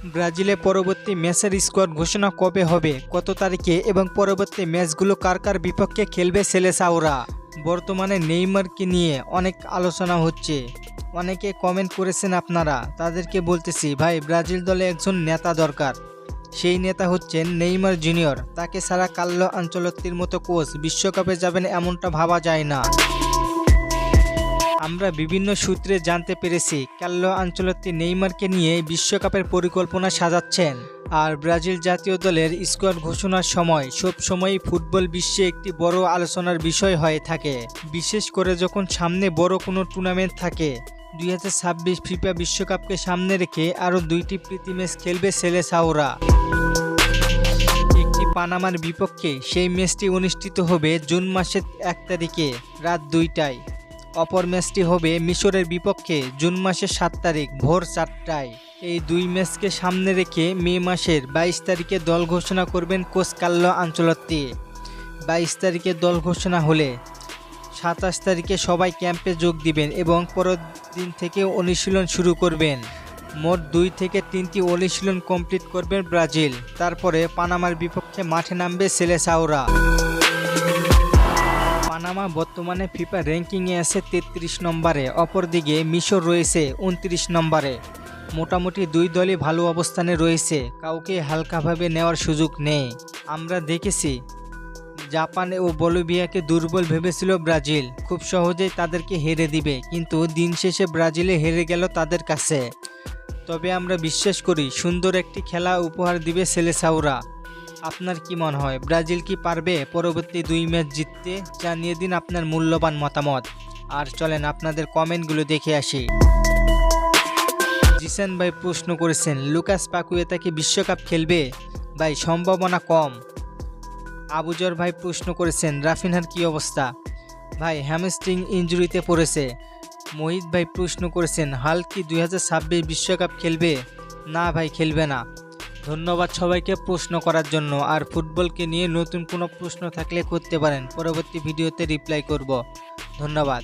ব্রাজিলে পরবর্তী ম্যাচের স্কোয়াড ঘোষণা কবে হবে, কত তারিখে এবং পরবর্তী ম্যাচগুলো কার কার বিপক্ষে খেলবে সেলেসাওরা। বর্তমানে নেইমারকে নিয়ে অনেক আলোচনা হচ্ছে, অনেকে কমেন্ট করেছেন আপনারা, তাদেরকে বলতেছি ভাই ব্রাজিল দলে একজন নেতা দরকার। সেই নেতা হচ্ছেন নেইমার জুনিয়র। তাকে ছাড়া কার্লো আনচেলত্তির মতো কোচ বিশ্বকাপে যাবেন এমনটা ভাবা যায় না। আমরা বিভিন্ন সূত্রে জানতে পেরেছি কার্লো আনচেলত্তি নেইমারকে নিয়ে বিশ্বকাপের পরিকল্পনা সাজাচ্ছেন। আর ব্রাজিল জাতীয় দলের স্কোয়াড ঘোষণার সময় সবসময়ই ফুটবল বিশ্বে একটি বড় আলোচনার বিষয় হয়ে থাকে, বিশেষ করে যখন সামনে বড় কোনো টুর্নামেন্ট থাকে। 2026 ফিফা বিশ্বকাপকে সামনে রেখে আরও 2টি প্রীতি ম্যাচ খেলবে সেলেসাওরা। একটি পানামার বিপক্ষে, সেই ম্যাচটি অনুষ্ঠিত হবে জুন মাসের 1 তারিখে রাত 2টায়। অপর ম্যাচটি হবে মিশরের বিপক্ষে জুন মাসের 7 তারিখ ভোর 4টায়। এই 2 ম্যাচকে সামনে রেখে মে মাসের 22 তারিখে দল ঘোষণা করবেন কোচ কার্লো আনচেলত্তি। 22 তারিখে দল ঘোষণা হলে 27 তারিখে সবাই ক্যাম্পে যোগ দিবেন এবং পরের দিন থেকে অনুশীলন শুরু করবেন। মোট 2 থেকে 3টি অনুশীলন কমপ্লিট করবেন ব্রাজিল। তারপরে পানামার বিপক্ষে মাঠে নামবে সেলেসাওরা। পানামা বর্তমানে ফিফা র্যাঙ্কিংয়ে আছে 33 নম্বরে, অপরদিকে মিশর রয়েছে 29 নম্বরে। মোটামুটি 2 দলই ভালো অবস্থানে রয়েছে, কাউকে হালকাভাবে নেওয়ার সুযোগ নেই। আমরা দেখেছি জাপান ও বলিভিয়াকে দুর্বল ভেবেছিল ব্রাজিল, খুব সহজেই তাদেরকে হেরে দিবে, কিন্তু দিন শেষে ব্রাজিলে হেরে গেল তাদের কাছে। তবে আমরা বিশ্বাস করি সুন্দর একটি খেলা উপহার দিবে সেলেসাওরা। আপনার কি মনে হয়, ব্রাজিল কি পারবে পরবর্তী 2 ম্যাচ জিততে? জানিয়ে দিন আপনার মূল্যবান মতামত। আর চলেন আপনাদের কমেন্টগুলো দেখে আসি। জিসান ভাই প্রশ্ন করেছেন লুকাস পাকুয়েতা কি বিশ্বকাপ খেলবে? ভাই সম্ভাবনা কম। আবুজর ভাই প্রশ্ন করেছেন রাফিনহার কি অবস্থা? ভাই হ্যামস্ট্রিং ইনজুরিতে পড়েছে। মোহিত ভাই প্রশ্ন করেছেন হাল কি 2026 বিশ্বকাপ খেলবে? না ভাই, খেলবে না। ধন্যবাদ সবাইকে প্রশ্ন করার জন্য। আর ফুটবলকে নিয়ে নতুন কোনো প্রশ্ন থাকলে করতে পারেন, পরবর্তী ভিডিওতে রিপ্লাই করব। ধন্যবাদ।